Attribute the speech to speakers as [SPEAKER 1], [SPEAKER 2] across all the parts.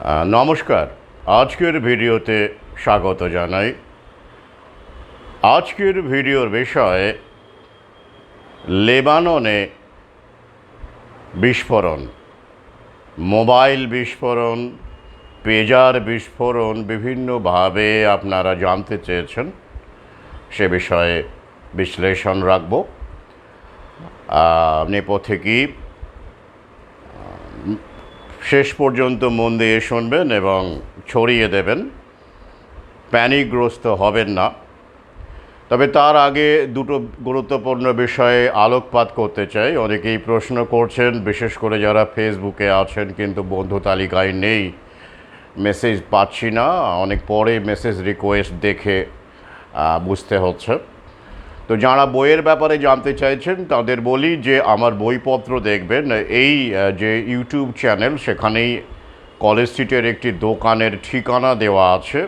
[SPEAKER 1] নমস্কার। আজকের ভিডিওতে স্বাগত জানাই। আজকের ভিডিওর বিষয়ে লেবাননে বিস্ফোরণ, মোবাইল বিস্ফোরণ, পেজার বিস্ফোরণ বিভিন্নভাবে আপনারা জানতে চেয়েছেন, সে বিষয়ে বিশ্লেষণ রাখব। নেপথ্যে কি শেষ পর্যন্ত মন দিয়ে শুনবেন এবং ছড়িয়ে দেবেন, প্যানিকগ্রস্ত হবেন না। তবে তার আগে দুটো গুরুত্বপূর্ণ বিষয়ে আলোকপাত করতে চাই। অনেকেই প্রশ্ন করছেন, বিশেষ করে যারা ফেসবুকে আছেন কিন্তু বন্ধু তালিকায় নেই, মেসেজ পাচ্ছি না, অনেক পরে মেসেজ রিকোয়েস্ট দেখে বুঝতে হচ্ছে। তো যারা বইয়ের ব্যাপারে জানতে চাইছেন তাদের বলি যে আমার বইপত্র দেখবেন এই যে ইউটিউব চ্যানেল, সেখানেই কলেজ স্ট্রিটের একটি দোকানের ঠিকানা দেওয়া আছে,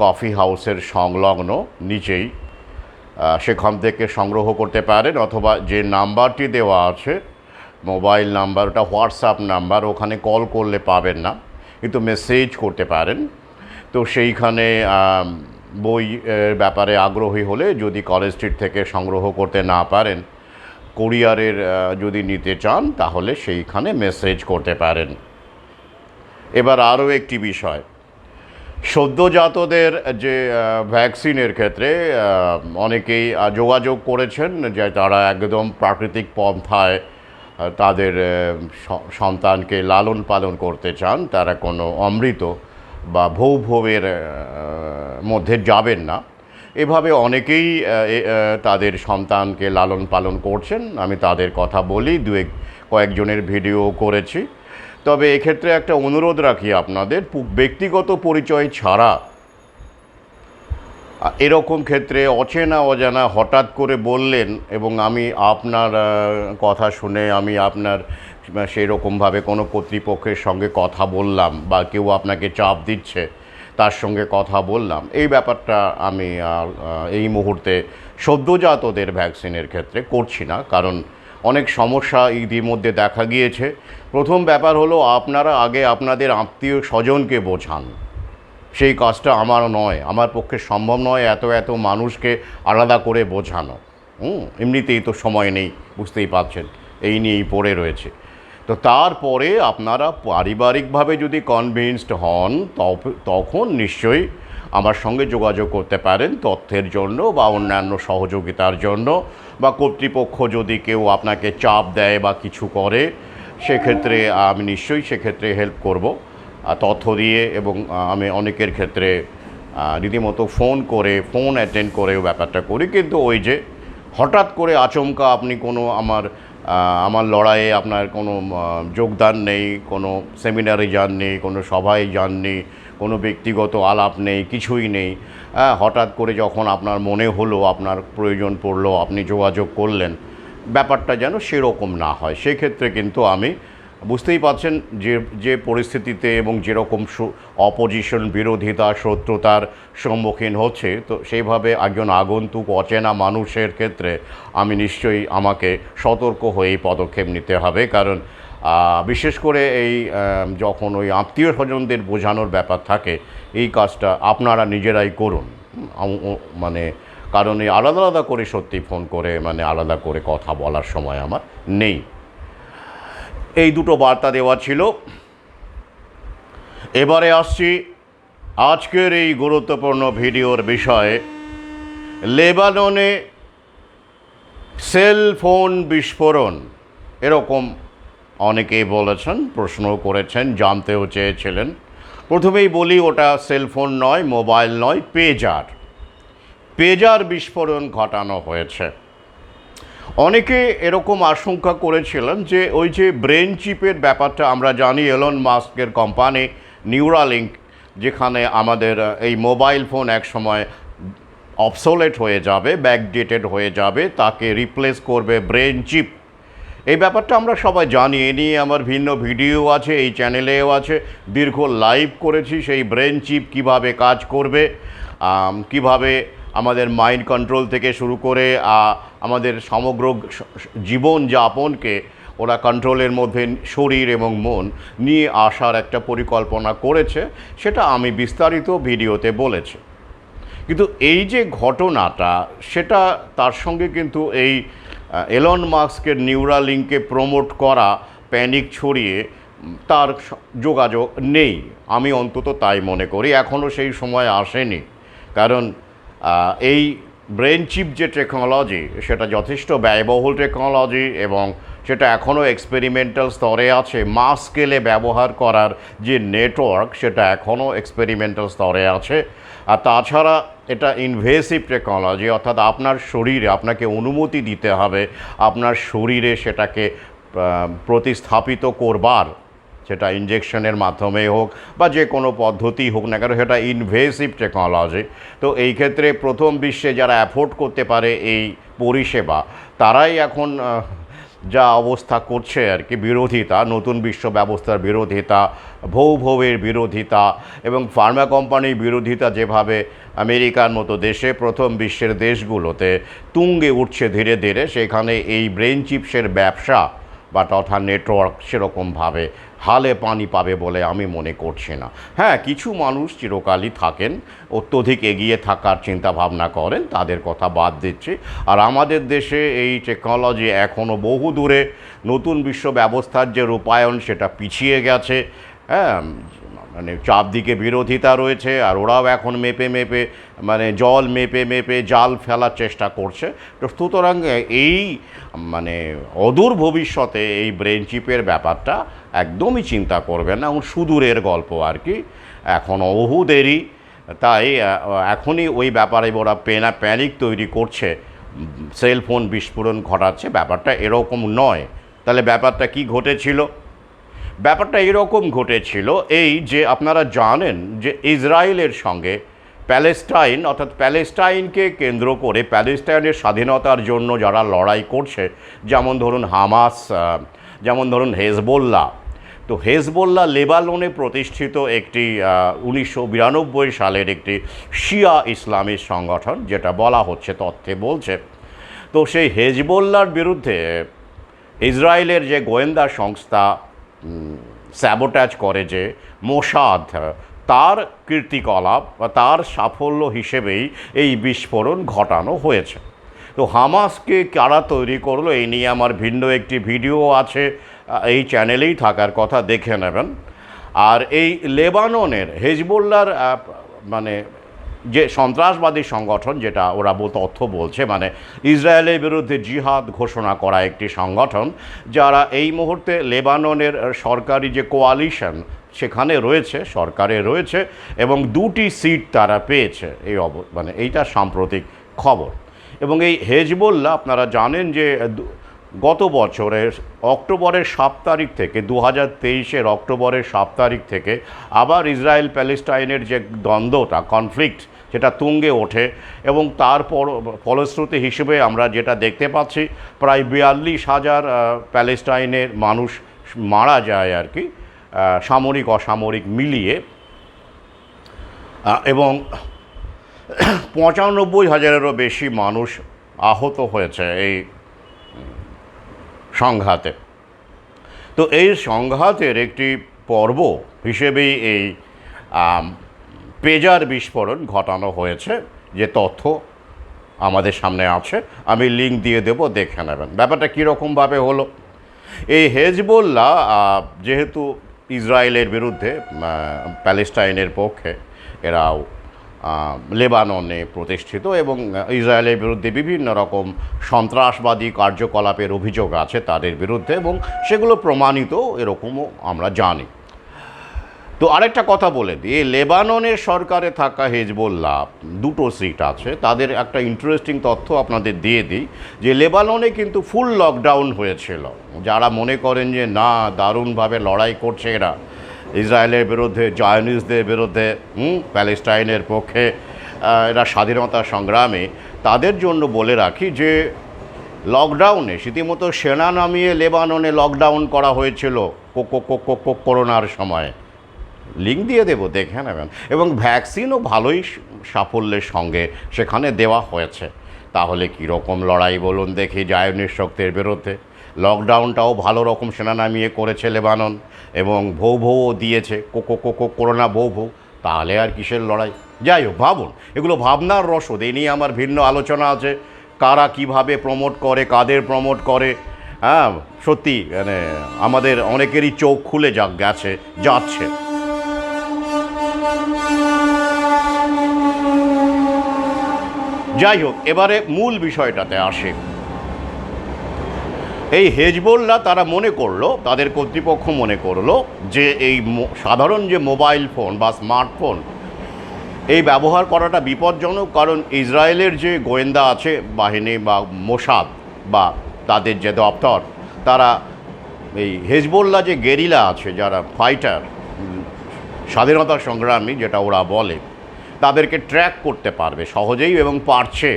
[SPEAKER 1] কফি হাউসের সংলগ্ন নিচেই। সেখান থেকে সংগ্রহ করতে পারেন, অথবা যে নাম্বারটি দেওয়া আছে মোবাইল নাম্বার, ওটা হোয়াটসঅ্যাপ নাম্বার, ওখানে কল করলে পাবেন না, কিন্তু মেসেজ করতে পারেন। তো সেইখানে বই ব্যাপারে আগ্রহী হলে যদি কলেজ স্ট্রিট থেকে সংগ্রহ করতে না পারেন, কুরিয়ারের যদি নিতে চান তাহলে সেইখানে মেসেজ করতে পারেন। এবার আরও একটি বিষয়, সদ্যজাতদের যে ভ্যাকসিনের ক্ষেত্রে অনেকেই যোগাযোগ করেছেন যে তারা একদম প্রাকৃতিক পন্থায় তাদের সন্তানকে লালন পালন করতে চান, তারা কোনো অমৃত বা ভৌভবের মধ্যে যাবেন না। এভাবে অনেকেই তাদের সন্তানকে লালন পালন করছেন, আমি তাদের কথা বলি, কয়েকজনের ভিডিও করেছি। তবে এক্ষেত্রে একটা অনুরোধ রাখি আপনাদের, ব্যক্তিগত পরিচয় ছাড়া এরকম ক্ষেত্রে অচেনা অজানা হঠাৎ করে বললেন এবং আমি আপনার কথা শুনে আমি আপনার সেই রকমভাবে কোনো কর্তৃপক্ষের সঙ্গে কথা বললাম বা কেউ আপনাকে চাপ দিচ্ছে তার সঙ্গে কথা বললাম, এই ব্যাপারটা আমি এই মুহূর্তে সদ্যজাতদের ভ্যাকসিনের ক্ষেত্রে করছি না। কারণ অনেক সমস্যা ইতিমধ্যে দেখা গিয়েছে। প্রথম ব্যাপার হলো, আপনারা আগে আপনাদের আত্মীয় স্বজনকে বোঝান। সেই কাজটা আমারও নয়, আমার পক্ষে সম্ভব নয় এত মানুষকে আলাদা করে বোঝানো। এমনিতেই তো সময় নেই, বুঝতেই পারছেন, এই নিয়েই পড়ে রয়েছে। তো তারপরে আপনারা পারিবারিকভাবে যদি কনভিন্সড হন তখন নিশ্চয়ই আমার সঙ্গে যোগাযোগ করতে পারেন তথ্যের জন্য বা অন্যান্য সহযোগিতার জন্য, বা কর্তৃপক্ষ যদি কেউ আপনাকে চাপ দেয় বা কিছু করে, সেক্ষেত্রে আমি নিশ্চয়ই সেক্ষেত্রে হেল্প করব তথ্য দিয়ে। এবং আমি অনেকের ক্ষেত্রে রীতিমতো ফোন অ্যাটেন্ড করেও ব্যাপারটা করি। কিন্তু ওই যে হঠাৎ করে আচমকা আপনি কোনো আমার লড়াইয়ে আপনার কোনো যোগদান নেই, কোনো সেমিনারে যাননি, কোনো সভায় যাননি, কোনো ব্যক্তিগত আলাপ নেই, কিছুই নেই, হঠাৎ করে যখন আপনার মনে হলো, আপনার প্রয়োজন পড়লো, আপনি যোগাযোগ করলেন, ব্যাপারটা যেন সেরকম না হয়। সেক্ষেত্রে কিন্তু আমি, বুঝতেই পারছেন যে পরিস্থিতিতে এবং যেরকম অপোজিশন, বিরোধিতা, শত্রুতার সম্মুখীন হচ্ছে, তো সেইভাবে একজন আগন্তুক অচেনা মানুষের ক্ষেত্রে আমি নিশ্চয়ই আমাকে সতর্ক হয়েই পদক্ষেপ নিতে হবে। কারণ বিশেষ করে এই যখন ওই আত্মীয় স্বজনদের বোঝানোর ব্যাপার থাকে, এই কাজটা আপনারা নিজেরাই করুন। মানে কারণ এই আলাদা আলাদা করে সত্যি ফোন করে আলাদা করে কথা বলার সময় আমার নেই। এই দুটো বার্তা দেওয়া ছিল। এবারে আসছি আজকের এই গুরুত্বপূর্ণ ভিডিওর বিষয়ে। লেবাননে সেল ফোন বিস্ফোরণ, এরকম অনেকেই বলেছেন, প্রশ্নও করেছেন, জানতেও চেয়েছিলেন। প্রথমেই বলি, ওটা সেলফোন নয়, মোবাইল নয়, পেজার বিস্ফোরণ ঘটানো হয়েছে। অনেকে এরকম আশঙ্কা করেছিলেন যে ওই যে ব্রেন চিপের ব্যাপারটা, আমরা জানি এলন মাস্কের কোম্পানি নিউরালিঙ্ক, যেখানে আমাদের এই মোবাইল ফোন এক সময় অবসোলেট হয়ে যাবে, ব্যাকডেটেড হয়ে যাবে, তাকে রিপ্লেস করবে ব্রেন চিপ। এই ব্যাপারটা আমরা সবাই জানি, এ নিয়ে আমার ভিন্ন ভিডিও আছে, এই চ্যানেলেও আছে, দীর্ঘ লাইভ করেছি সেই ব্রেন চিপ কিভাবে কাজ করবে, কিভাবে আমাদের মাইন্ড কন্ট্রোল থেকে শুরু করে আমাদের সমগ্র জীবনযাপনকে ওরা কন্ট্রোলের মধ্যে শরীর এবং মন নিয়ে আসার একটা পরিকল্পনা করেছে, সেটা আমি বিস্তারিত ভিডিওতে বলেছি। কিন্তু এই যে ঘটনাটা, সেটা তার সঙ্গে কিন্তু এই এলন মাস্কের নিউরালিঙ্ককে প্রমোট করা, প্যানিক ছড়িয়ে তার যোগাযোগ নেই। আমি অন্তত তাই মনে করি, এখনও সেই সময় আসেনি। কারণ এই ব্রেন চিপ যে টেকনোলজি, সেটা যথেষ্ট ব্যয়বহুল টেকনোলজি এবং সেটা এখনও এক্সপেরিমেন্টাল স্তরে আছে। মাস স্কেলে ব্যবহার করার যে নেটওয়ার্ক, সেটা এখনও এক্সপেরিমেন্টাল স্তরে আছে। আর তাছাড়া এটা ইনভেসিভ টেকনোলজি, অর্থাৎ আপনার শরীরে আপনাকে অনুমতি দিতে হবে আপনার শরীরে সেটাকে প্রতিস্থাপিত করবার, সেটা ইনজেকশনের মাধ্যমে হোক বা যে কোনো পদ্ধতি হোক না কেন, সেটা ইনভেসিভ টেকনোলজি। তো এই ক্ষেত্রে প্রথম বিশ্বে যারা অ্যাফোর্ড করতে পারে এই পরিষেবা, তারাই এখন যা অবস্থা করছে আর কি, বিরোধিতা, নতুন বিশ্ব ব্যবস্থার বিরোধিতা, ভৌভবের বিরোধিতা এবং ফার্মা কোম্পানির বিরোধিতা যেভাবে আমেরিকার মতো দেশে, প্রথম বিশ্বের দেশগুলোতে তুঙ্গে উঠছে ধীরে ধীরে, সেখানে এই ব্রেন চিপসের ব্যবসা বা তথা নেটওয়ার্ক সেরকমভাবে হালে পানি পাবে বলে আমি মনে করছি না। হ্যাঁ, কিছু মানুষ চিরকালই থাকেন, অত্যধিক এগিয়ে থাকার চিন্তা ভাবনা করেন, তাদের কথা বাদ দিচ্ছি। আর আমাদের দেশে এই টেকনোলজি এখনও বহু দূরে, নতুন বিশ্ব ব্যবস্থার যে রূপায়ণ সেটা পিছিয়ে গেছে। হ্যাঁ, মানে চারদিকে বিরোধিতা রয়েছে, আর ওরাও এখন মেপে মেপে, মানে জল মেপে মেপে জাল ফেলার চেষ্টা করছে। তো সুতরাং এই মানে অদূর ভবিষ্যতে এই ব্রেন চিপের ব্যাপারটা একদমই চিন্তা করবেন না, এবং সুদূরের গল্প আর কি, এখন বহু দেরি। তাই এখনই ওই ব্যাপারে ওরা প্যানিক তৈরি করছে, সেলফোন বিস্ফোরণ ঘটাচ্ছে, ব্যাপারটা এরকম নয়। তাহলে ব্যাপারটা কি ঘটেছিল? ব্যাপারটা এরকম ঘটেছিল এই যে, আপনারা জানেন যে ইসরায়েলের সঙ্গে প্যালেস্টাইন, অর্থাৎ প্যালেস্টাইনকে কেন্দ্র করে প্যালেস্টাইনের স্বাধীনতার জন্য যারা লড়াই করছে, যেমন ধরুন হামাস, যেমন ধরুন হেজবোল্লাহ। তো হেজবোল্লাহ লেবাননে প্রতিষ্ঠিত একটি 1992 সালের একটি শিয়া ইসলামী সংগঠন, যেটা বলা হচ্ছে, তথ্যে বলছে। তো সেই হেজবোল্লাহর বিরুদ্ধে ইসরায়েলের যে গোয়েন্দা সংস্থা স্যাবোটাজ করে, যে মোসাদ, তার কীর্তিকলাপ বা তার সাফল্য হিসেবেই এই বিস্ফোরণ ঘটানো হয়েছে। তো হামাসকে কারা তৈরি করলো, এই নিয়ে আমার ভিন্ন একটি ভিডিও আছে, এই চ্যানেলেই থাকার কথা, দেখে নেবেন। আর এই লেবাননের হেজবোল্লাহর মানে যে সন্ত্রাসবাদী সংগঠন, যেটা ওরা তথ্য বলছে, মানে ইসরায়েলের বিরুদ্ধে জিহাদ ঘোষণা করা একটি সংগঠন, যারা এই মুহূর্তে লেবাননের সরকারি যে কোয়ালিশন সেখানে রয়েছে, সরকারে রয়েছে, এবং 2টি সিট তারা পেয়েছে। এই মানে এইটা সাম্প্রতিক খবর। এবং এই হেজবোল্লাহ, আপনারা জানেন যে গত বছরের অক্টোবরের 7 তারিখ থেকে, 2023-এর অক্টোবরের 7 তারিখ থেকে আবার ইসরায়েল প্যালেস্টাইনের যে দ্বন্দ্বটা, কনফ্লিক্ট, সেটা তুঙ্গে ওঠে। এবং তার ফলশ্রুতি হিসেবে আমরা যেটা দেখতে পাচ্ছি, প্রায় 42,000 প্যালেস্টাইনের মানুষ মারা যায় আর কি, সামরিক অসামরিক মিলিয়ে, এবং 95,000-এরও বেশি মানুষ আহত হয়েছে এই সংঘাতে। তো এই সংঘাতের একটি পর্ব হিসেবেই এই পেজার বিস্ফোরণ ঘটানো হয়েছে, যে তথ্য আমাদের সামনে আছে, আমি লিঙ্ক দিয়ে দেব, দেখে নেবেন ব্যাপারটা কীরকমভাবে হলো। এই হেজবোল্লাহ যেহেতু ইসরায়েলের বিরুদ্ধে, প্যালেস্টাইনের পক্ষে, এরাও লেবাননে প্রতিষ্ঠিত এবং ইসরায়েলের বিরুদ্ধে বিভিন্ন রকম সন্ত্রাসবাদী কার্যকলাপের অভিযোগ আছে তাদের বিরুদ্ধে, এবং সেগুলো প্রমাণিত, এরকমও আমরা জানি। তো আরেকটা কথা বলে দিই, লেবাননের সরকারে থাকা হেজবোল্লাহ 2টো সিট আছে। তাদের একটা ইন্টারেস্টিং তথ্য আপনাদের দিয়ে দিই, যে লেবাননে কিন্তু ফুল লকডাউন হয়েছিল। যারা মনে করেন যে না, দারুণভাবে লড়াই করছে এরা ইসরায়েলের বিরুদ্ধে, জায়নিস্টদের বিরুদ্ধে, প্যালেস্টাইনের পক্ষে, এরা স্বাধীনতা সংগ্রামে, তাদের জন্য বলে রাখি যে লকডাউনে রীতিমতো সেনা নামিয়ে লেবাননে লকডাউন করা হয়েছিল করোনার সময়। লিঙ্ক দিয়ে দেবো, দেখে নেবেন। এবং ভ্যাকসিনও ভালোই সাফল্যের সঙ্গে সেখানে দেওয়া হয়েছে। তাহলে কীরকম লড়াই বলুন দেখি জায়নিস্ট শক্তির বিরুদ্ধে। লকডাউনটাও ভালো রকম সেনা নামিয়ে করেছে লেবানন, এবং ভৌ ভৌও দিয়েছে, করোনা ভৌ ভৌ। তাহলে আর কিসের লড়াই? যাই হোক, ভাবুন, এগুলো ভাবনার রসদ। এ নিয়ে আমার ভিন্ন আলোচনা আছে, কারা কিভাবে প্রমোট করে, কাদের প্রমোট করে। হ্যাঁ, সত্যি মানে আমাদের অনেকেরই চোখ খুলে যাচ্ছে। যাই হোক, এবারে মূল বিষয়টাতে আসে। এই হেজবোল্লাহ তারা মনে করলো, তাদের কর্তৃপক্ষ মনে করলো যে এই সাধারণ যে মোবাইল ফোন বা স্মার্টফোন এই ব্যবহার করাটা বিপজ্জনক, কারণ ইসরায়েলের যে গোয়েন্দা আছে বাহিনী বা মোসাদ বা তাদের যে দপ্তর, তারা এই হেজবোল্লাহ যে গেরিলা আছে, যারা ফাইটার, স্বাধীনতা সংগ্রামী যেটা ওরা বলে, তাদেরকে ট্র্যাক করতে পারবে সহজেই এবং পারছে।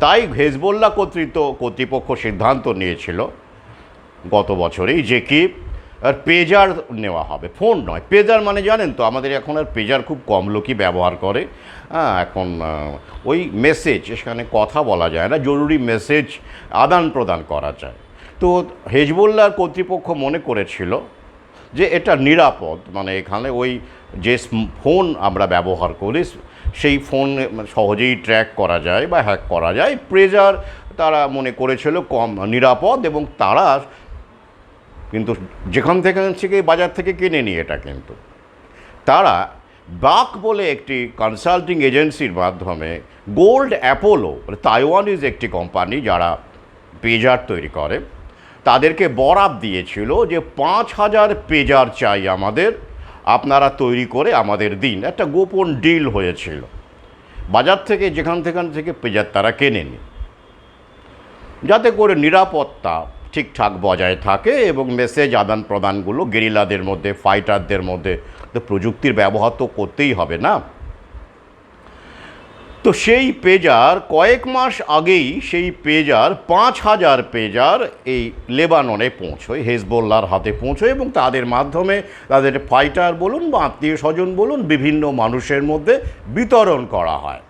[SPEAKER 1] তাই হেজবোল্লাহ কর্তৃপক্ষ সিদ্ধান্ত নিয়েছিল গত বছরেই যে কি আর পেজার নেওয়া হবে, ফোন নয়। পেজার মানে জানেন তো, আমাদের এখন আর পেজার খুব কম লোকই ব্যবহার করে। হ্যাঁ, এখন ওই মেসেজ, সেখানে কথা বলা যায় না, জরুরি মেসেজ আদান প্রদান করা যায়। তো হেজবোল্লাহর কর্তৃপক্ষ মনে করেছিল যে এটা নিরাপদ, মানে এখানে ওই যে ফোন আমরা ব্যবহার করি সেই ফোন সহজেই ট্র্যাক করা যায় বা হ্যাক করা যায়। পেজার তারা মনে করেছিল কম নিরাপদ, এবং তারা কিন্তু যেখান থেকে বাজার থেকে কিনে নিয়ে এটা, কিন্তু তারা বাক বলে একটি কনসাল্টিং এজেন্সির মাধ্যমে গোল্ড অ্যাপোলো, তাইওয়ানিজ একটি কোম্পানি যারা পেজার তৈরি করে, তাদেরকে বরাত দিয়েছিল যে 5,000 পেজার চাই আমাদের, আপনারা তৈরি করে আমাদের দিন। একটা গোপন ডিল হয়েছিল, বাজার থেকে যেখান থেকে পেজার তারা কেনেনি, যাতে করে নিরাপত্তা ঠিকঠাক বজায় থাকে এবং মেসেজ আদান প্রদানগুলো গেরিলাদের মধ্যে, ফাইটারদের মধ্যে, তো প্রযুক্তির ব্যবহার তো করতেই হবে না। তো সেই পেজার কয়েক মাস আগেই সেই পেজার 5,000 পেজার এই লেবাননে পৌঁছয়, হেজবোল্লাহর হাতে পৌঁছয়, এবং তাদের মাধ্যমে তাদের ফাইটার বলুন বা আত্মীয় স্বজন বলুন বিভিন্ন মানুষের মধ্যে বিতরণ করা হয়।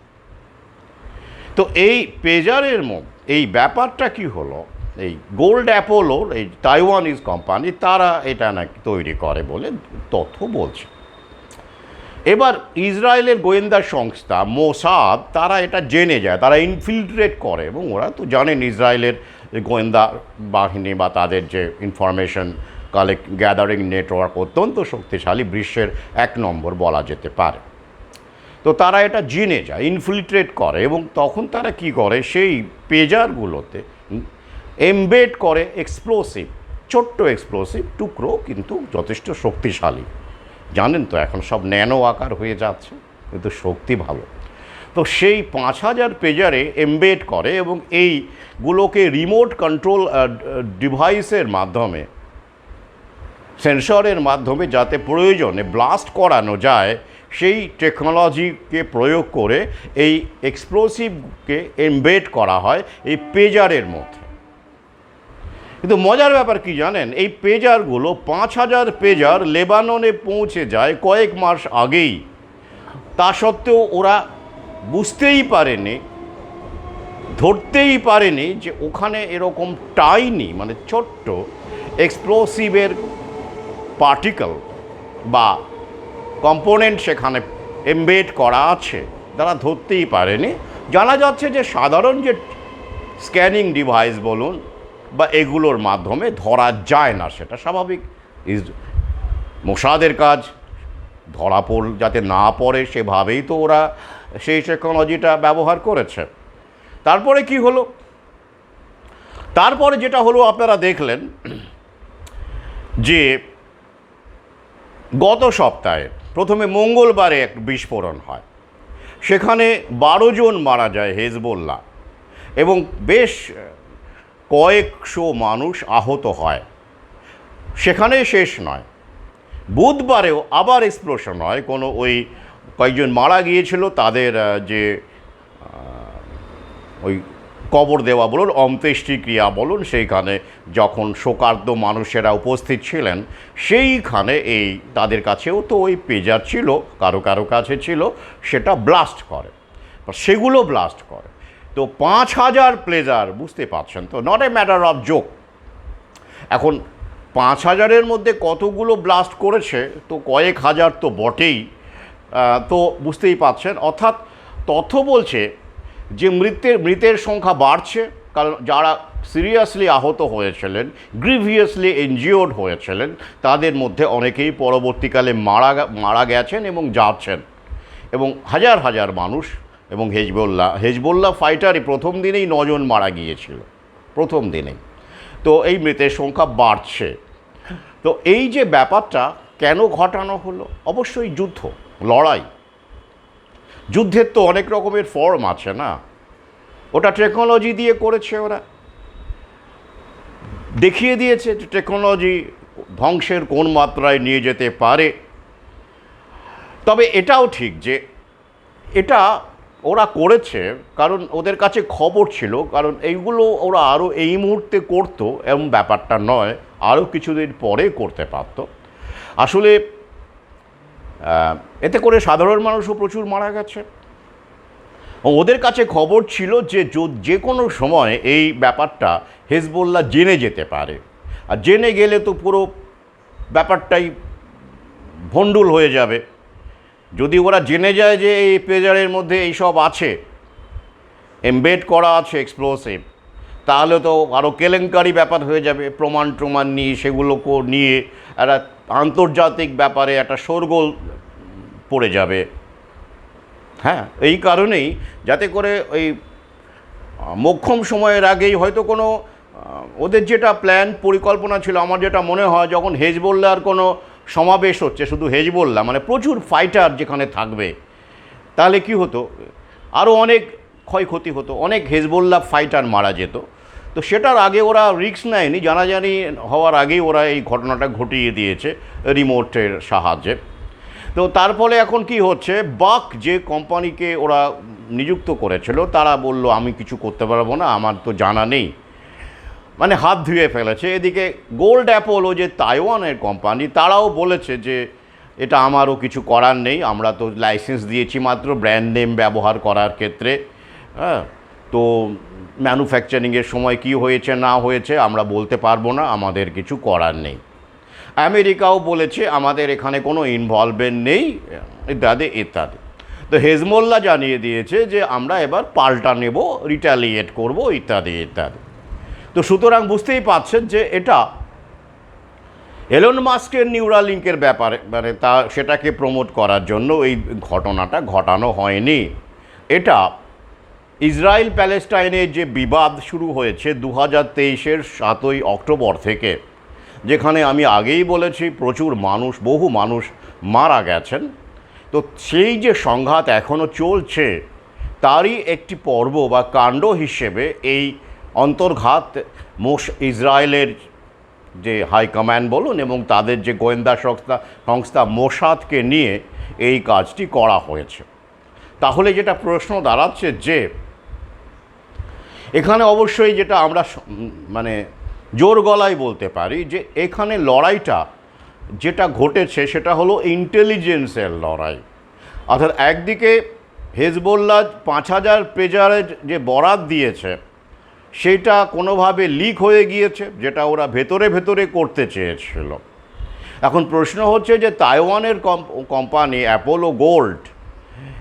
[SPEAKER 1] তো এই পেজারের মধ্যে এই ব্যাপারটা কি হলো, এই গোল্ড অ্যাপোলোর এই তাইওয়ানিজ কোম্পানি তারা এটা নাকি তৈরি করে বলে তথ্য বলছে। এবার ইসরায়েলের গোয়েন্দা সংস্থা মোসাদ তারা এটা জেনে যায়, তারা ইনফিল্ট্রেট করে, এবং ওরা তো জানেন ইসরায়েলের গোয়েন্দা বাহিনী বা তাদের যে ইনফরমেশন গ্যাদারিং নেটওয়ার্ক অত্যন্ত শক্তিশালী, বিশ্বের 1 নম্বর বলা যেতে পারে। তো তারা এটা জেনে যায়, ইনফিল্ট্রেট করে, এবং তখন তারা কি করে, সেই পেজারগুলোতে এমবেড করে এক্সপ্লোসিভ, ছোট্ট এক্সপ্লোসিভ টুকরো, কিন্তু যথেষ্ট শক্তিশালী। জানেন তো এখন সব ন্যানো আকার হয়ে যাচ্ছে, কিন্তু শক্তি ভালো। তো সেই 5,000 পেজারে এমবেড করে, এবং এইগুলোকে রিমোট কন্ট্রোল ডিভাইসের মাধ্যমে, সেন্সরের মাধ্যমে যাতে প্রয়োজনে ব্লাস্ট করানো যায়, সেই টেকনোলজিকে প্রয়োগ করে এই এক্সপ্লোসিভকে এমবেড করা হয় এই পেজারের মধ্যে। কিন্তু মজার ব্যাপার কি জানেন, এই পেজারগুলো 5,000 পেজার লেবাননে পৌঁছে যায় কয়েক মাস আগেই। তা সত্ত্বেও ওরা বুঝতেই পারেনি, ধরতেই পারেনি যে ওখানে এরকম টাইনি, মানে ছোট্ট এক্সপ্লোসিভের পার্টিকেল বা কম্পোনেন্ট সেখানে এমবেড করা আছে, তারা ধরতেই পারেনি। জানা যাচ্ছে যে সাধারণ যে স্ক্যানিং ডিভাইস বলুন বা এগুলোর মাধ্যমে ধরা যায় না, সেটা স্বাভাবিক। মোসাদের কাজ ধরা যাতে না পড়ে সেভাবেই তো ওরা সেই টেকনোলজিটা ব্যবহার করেছে। তারপরে কি হলো, তারপরে যেটা হলো আপনারা দেখলেন যে গত সপ্তাহে প্রথমে মঙ্গলবারে এক বিস্ফোরণ হয়, সেখানে 12 জন মারা যায় হেজবোল্লাহ, এবং বেশ কয়েকশো মানুষ আহত হয়। সেখানে শেষ নয়, বুধবারেও আবার এক্সপ্লোশন হয়, কোনো ওই কয়েকজন মারা গিয়েছিল তাদের যে ওই কবর দেওয়া বলুন, অন্ত্যেষ্টিক্রিয়া বলুন, সেইখানে যখন শোকার্ত মানুষেরা উপস্থিত ছিলেন, সেইখানে এই তাদের কাছেও তো ওই পেজার ছিল, কারো কারো কাছে ছিল, সেটা ব্লাস্ট করে, সেগুলো ব্লাস্ট করে। তো 5,000 পেজার, বুঝতে পারছেন তো, not a matter of joke. এখন 5,000-এর মধ্যে কতগুলো ব্লাস্ট করেছে তো কয়েক হাজার তো বটেই। তো বুঝতেই পারছেন, অর্থাৎ তথ্য বলছে যে মৃতের সংখ্যা বাড়ছে, কারণ যারা সিরিয়াসলি আহত হয়েছিলেন, গ্রিভিয়াসলি ইনজিওর্ড হয়েছিলেন, তাদের মধ্যে অনেকেই পরবর্তীকালে মারা গেছেন এবং যাচ্ছেন, এবং হাজার হাজার মানুষ। এবং হেজবোল্লাহ ফাইটারই প্রথম দিনেই 9 জন মারা গিয়েছিল, প্রথম দিনেই। তো এই মৃতের সংখ্যা বাড়ছে। তো এই যে ব্যাপারটা কেন ঘটানো হলো? অবশ্যই যুদ্ধ, লড়াই। যুদ্ধের তো অনেক রকমের ফর্ম আছে না, ওটা টেকনোলজি দিয়ে করেছে, ওরা দেখিয়ে দিয়েছে যে টেকনোলজি ধ্বংসের কোন মাত্রায় নিয়ে যেতে পারে। তবে এটাও ঠিক যে এটা ওরা করেছে কারণ ওদের কাছে খবর ছিল, কারণ এইগুলো ওরা আরও এই মুহূর্তে করতো এমন ব্যাপারটা নয়, আরও কিছুদিন পরে করতে পারতো। আসলে এতে করে সাধারণ মানুষও প্রচুর মারা গেছে। ওদের কাছে খবর ছিল যে কোনো সময় এই ব্যাপারটা হেজবোল্লাহ জেনে যেতে পারে, আর জেনে গেলে তো পুরো ব্যাপারটাই ভণ্ডুল হয়ে যাবে। যদি ওরা জেনে যায় যে এই পেজারের মধ্যে এইসব আছে, এমবেড করা আছে এক্সপ্লোসিভ, তাহলে তো আরও কেলেঙ্কারি ব্যাপার হয়ে যাবে। প্রমাণ নিয়ে সেগুলোকে নিয়ে একটা আন্তর্জাতিক ব্যাপারে একটা শোরগোল পড়ে যাবে। হ্যাঁ, এই কারণেই যাতে করে ওই মোক্ষম সময়ের আগেই হয়তো কোনো ওদের যেটা প্ল্যান পরিকল্পনা ছিল, আমার যেটা মনে হয়, যখন হেজবোল্লাহর কোনো সমাবেশ হচ্ছে, শুধু হেজবোল্লাহ মানে প্রচুর ফাইটার যেখানে থাকবে, তাহলে কি হতো, আরও অনেক ক্ষয়ক্ষতি হতো, অনেক হেজবোল্লাহ ফাইটার মারা যেত। তো সেটার আগে ওরা রিস্ক নেয়নি, জানাজানি হওয়ার আগেই ওরা এই ঘটনাটা ঘটিয়ে দিয়েছে রিমোটের সাহায্যে। তো তার ফলে এখন কি হচ্ছে, বাক যে কোম্পানিকে ওরা নিযুক্ত করেছিল তারা বলল আমি কিছু করতে পারবো না, আমার তো জানা নেই, মানে হাত ধুয়ে ফেলেছে। এদিকে গোল্ড অ্যাপোলো যে তাইওয়ানের কোম্পানি, তারাও বলেছে যে এটা আমারও কিছু করার নেই, আমরা তো লাইসেন্স দিয়েছি মাত্র ব্র্যান্ড নেম ব্যবহার করার ক্ষেত্রে। হ্যাঁ, তো ম্যানুফ্যাকচারিংয়ের সময় কি হয়েছে না হয়েছে আমরা বলতে পারবো না, আমাদের কিছু করার নেই। আমেরিকাও বলেছে আমাদের এখানে কোনো ইনভলভমেন্ট নেই, ইত্যাদি ইত্যাদি। তো হেজবোল্লাহ জানিয়ে দিয়েছে যে আমরা এবার পাল্টা নেব, রিটালিয়েট করব, ইত্যাদি ইত্যাদি। তো সুতরাং বুঝতেই পারছেন যে এটা এলন মাস্কের নিউরালিঙ্কের ব্যাপারে, মানে সেটাকে প্রমোট করার জন্য এই ঘটনাটা ঘটানো হয়নি। এটা ইসরায়েল প্যালেস্টাইনের যে বিবাদ শুরু হয়েছে 2023-এর 7ই অক্টোবর থেকে, যেখানে আমি আগেই বলেছি প্রচুর মানুষ, বহু মানুষ মারা গেছেন। তো সেই যে সংঘাত এখনও চলছে, তারই একটি পর্ব বা কাণ্ড হিসেবে এই অন্তর্ঘাত ইসরায়েলের যে হাইকমান্ড বলুন এবং তাদের যে গোয়েন্দা সংস্থা মোসাদকে নিয়ে এই কাজটি করা হয়েছে। তাহলে যেটা প্রশ্ন দাঁড়াচ্ছে যে এখানে অবশ্যই যেটা আমরা মানে জোর গলায় বলতে পারি যে এখানে লড়াইটা যেটা ঘটেছে সেটা হলো ইন্টেলিজেন্সের লড়াই। অর্থাৎ একদিকে হেজবোল্লাহ 5,000 পেজারের যে বরাত দিয়েছে সেটা কোনোভাবে লিক হয়ে গিয়েছে, যেটা ওরা ভেতরে ভেতরে করতে চেয়েছিল। এখন প্রশ্ন হচ্ছে যে তাইওয়ানের কোম্পানি অ্যাপোলো গোল্ড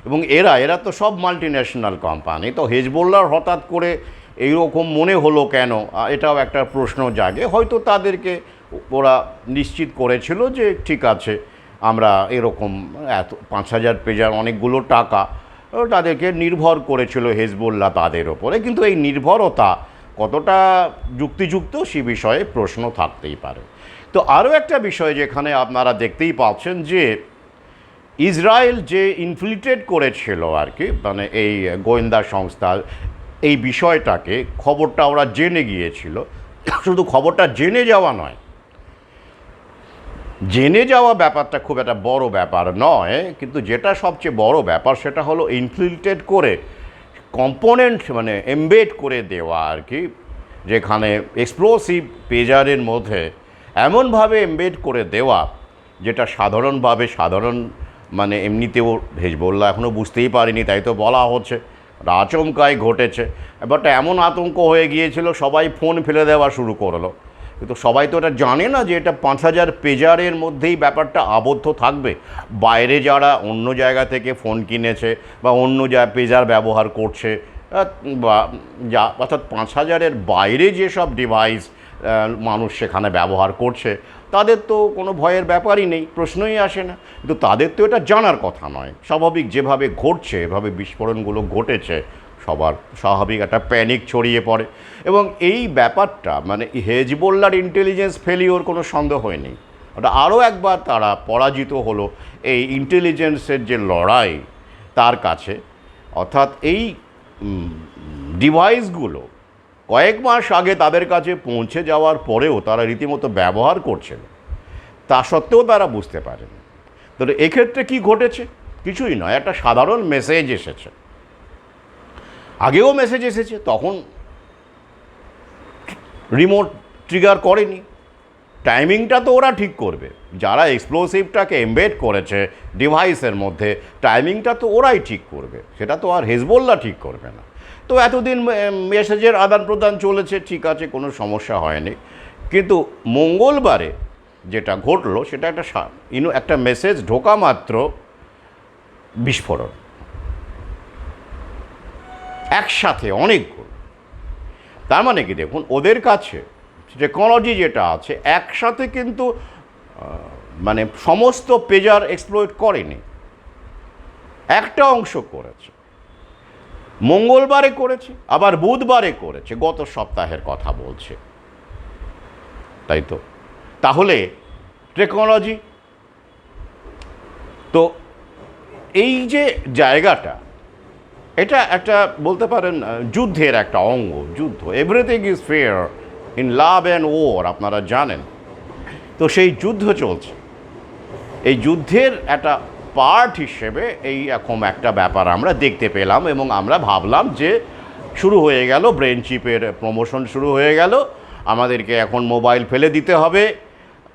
[SPEAKER 1] এবং এরা তো সব মাল্টিন্যাশনাল কোম্পানি, তো হেজবোল্লাহর হঠাৎ করে এইরকম মনে হলো কেন, এটাও একটা প্রশ্ন জাগে। হয়তো তাদেরকে ওরা নিশ্চিত করেছিল যে ঠিক আছে আমরা এরকম 5,000 পেজার অনেকগুলো টাকা, তাদেরকে নির্ভর করেছিল হেজবোল্লাহ তাদের ওপরে। কিন্তু এই নির্ভরতা কতটা যুক্তিযুক্ত সে বিষয়ে প্রশ্ন থাকতেই পারে। তো আরও একটা বিষয় যেখানে আপনারা দেখতেই পাচ্ছেন যে ইসরায়েল যে ইনফিল্ট্রেট করেছিল আর কি, মানে এই গোয়েন্দা সংস্থা এই বিষয়টাকে, খবরটা ওরা জেনে গিয়েছিল। শুধু খবরটা জেনে যাওয়া নয়, জেনে যাওয়া ব্যাপারটা খুব একটা বড় ব্যাপার নয়, কিন্তু যেটা সবচেয়ে বড় ব্যাপার সেটা হলো ইনফিল্ট্রেট করে কম্পোনেন্ট মানে এমবেড করে দেওয়া আর কি, যেখানে এক্সপ্লোসিভ পেজারের মধ্যে এমনভাবে এমবেড করে দেওয়া যেটা সাধারণ মানে এমনিতেও হেজবোল্লাহ এখনও বুঝতেই পারেনি, তাই তো বলা হচ্ছে আচমকাই ঘটেছে। ব্যাপারটা এমন আতঙ্ক হয়ে গিয়েছিল, সবাই ফোন ফেলে দেওয়া শুরু করলো, কিন্তু সবাই তো এটা জানে না যে এটা 5,000 পেজারের মধ্যেই ব্যাপারটা আবদ্ধ থাকবে। বাইরে যারা অন্য জায়গা থেকে ফোন কিনেছে বা অন্য পেজার ব্যবহার করছে, বা যা অর্থাৎ 5,000-এর বাইরে যেসব ডিভাইস মানুষ সেখানে ব্যবহার করছে, তাদের তো কোনো ভয়ের ব্যাপারই নেই, প্রশ্নই আসে না। কিন্তু তাদের তো এটা জানার কথা নয়। স্বাভাবিক যেভাবে ঘটছে, এভাবে বিস্ফোরণগুলো ঘটেছে, সবার স্বাভাবিক একটা প্যানিক ছড়িয়ে পড়ে। এবং এই ব্যাপারটা মানে হেজবোল্লার ইন্টেলিজেন্স ফেলিওর কোনো সন্দেহ নেই। ওটা আরও একবার তারা পরাজিত হলো এই ইন্টেলিজেন্সের যে লড়াই তার কাছে। অর্থাৎ এই ডিভাইসগুলো কয়েক মাস আগে তাদের কাছে পৌঁছে যাওয়ার পরেও তারা রীতিমতো ব্যবহার করছিল, তা সত্ত্বেও তারা বুঝতে পারেনি। তো এক্ষেত্রে কি ঘটেছে? কিছুই নয়, একটা সাধারণ মেসেজ এসেছে। আগেও মেসেজ এসেছে, তখন রিমোট ট্রিগার করেনি। টাইমিংটা তো ওরা ঠিক করবে, যারা এক্সপ্লোসিভটাকে এমবেড করেছে ডিভাইসের মধ্যে, টাইমিংটা তো ওরাই ঠিক করবে, সেটা তো আর হেজবোল্লা ঠিক করবে না। তো এতদিন মেসেজের আদান প্রদান চলেছে, ঠিক আছে, কোনো সমস্যা হয়নি। কিন্তু মঙ্গলবারে যেটা ঘটলো সেটা একটা মেসেজ ঢোকা মাত্র বিস্ফোরণ, একসাথে অনেকগুলো। তার মানে কি, দেখুন ওদের কাছে টেকনোলজি যেটা আছে একসাথে কিন্তু মানে সমস্ত পেজার এক্সপ্লয়েট করেনি, একটা অংশ করেছে। মঙ্গলবারে করেছে, আবার বুধবারে করেছে, গত সপ্তাহের কথা বলছে, তাই তো? তাহলে টেকনোলজি তো এই যে জায়গাটা, এটা একটা বলতে পারেন যুদ্ধের একটা অঙ্গ। যুদ্ধ, everything is fair in love and war, আপনারা জানেন। তো সেই যুদ্ধ চলছে, এই যুদ্ধের একটা পার্ট হিসেবে এই রকম একটা ব্যাপার আমরা দেখতে পেলাম। এবং আমরা ভাবলাম যে শুরু হয়ে গেল, ব্রেন চিপের প্রমোশন শুরু হয়ে গেল, আমাদেরকে এখন মোবাইল ফেলে দিতে হবে,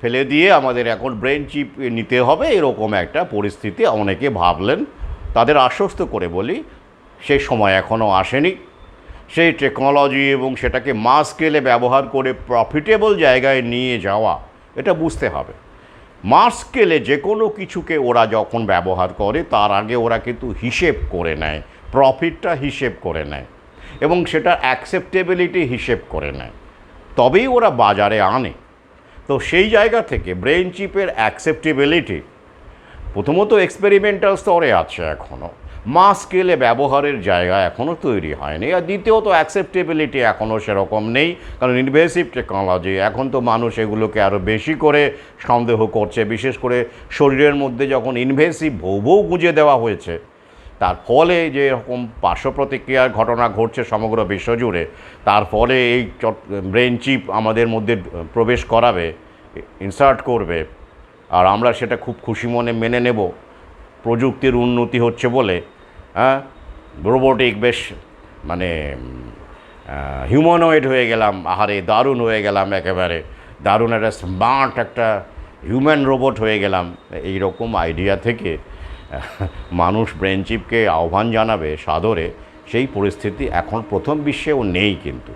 [SPEAKER 1] ফেলে দিয়ে আমাদের এখন ব্রেন চিপ নিতে হবে, এরকম একটা পরিস্থিতি অনেকে ভাবলেন। তাদের আশ্বস্ত করে বলি, সেই সময় এখনও আসেনি। সেই টেকনোলজি এবং সেটাকে মাস স্কেলে ব্যবহার করে প্রফিটেবল জায়গায় নিয়ে যাওয়া, এটা বুঝতে হবে। মাস স্কেলে যে কোনো কিছুকে ওরা যখন ব্যবহার করে তার আগে ওরা কিন্তু হিসেব করে নেয়, প্রফিটটা হিসেব করে নেয় এবং সেটা অ্যাকসেপ্টেবিলিটি হিসেব করে নেয়, তবেই ওরা বাজারে আনে। তো সেই জায়গা থেকে ব্রেন চিপের অ্যাকসেপ্টেবিলিটি প্রথমত এক্সপেরিমেন্টাল স্তরে আছে, এখনও মাস স্কেলে ব্যবহারের জায়গা এখনও তৈরি হয়নি। আর দ্বিতীয়ত অ্যাকসেপ্টেবিলিটি এখনও সেরকম নেই, কারণ ইনভেসিভ টেকনোলজি, এখন তো মানুষ এগুলোকে আরও বেশি করে সন্দেহ করছে। বিশেষ করে শরীরের মধ্যে যখন ইনভেসিভ ভৌ গুঁজে দেওয়া হয়েছে, তার ফলে যে রকম পার্শ্ব প্রতিক্রিয়ার ঘটনা ঘটছে সমগ্র বিশ্বজুড়ে, তার ফলে এই ব্রেন চিপ আমাদের মধ্যে প্রবেশ করাবে, ইনসার্ট করবে, আর আমরা সেটা খুব খুশি মনে মেনে নেব। প্রযুক্তির উন্নতি হচ্ছে বলে, রোবোটিক বেশ মানে হিউম্যানয়েড হয়ে গেলাম, আহারে দারুণ হয়ে গেলাম, একেবারে দারুণ একটা স্মার্ট একটা হিউম্যান রোবট হয়ে গেলাম। এই রকম আইডিয়া থেকে মানুষ ব্রেন চিপকে আহ্বান জানাবে সাদরে, সেই পরিস্থিতি এখন প্রথম বিশ্বেও নেই। কিন্তু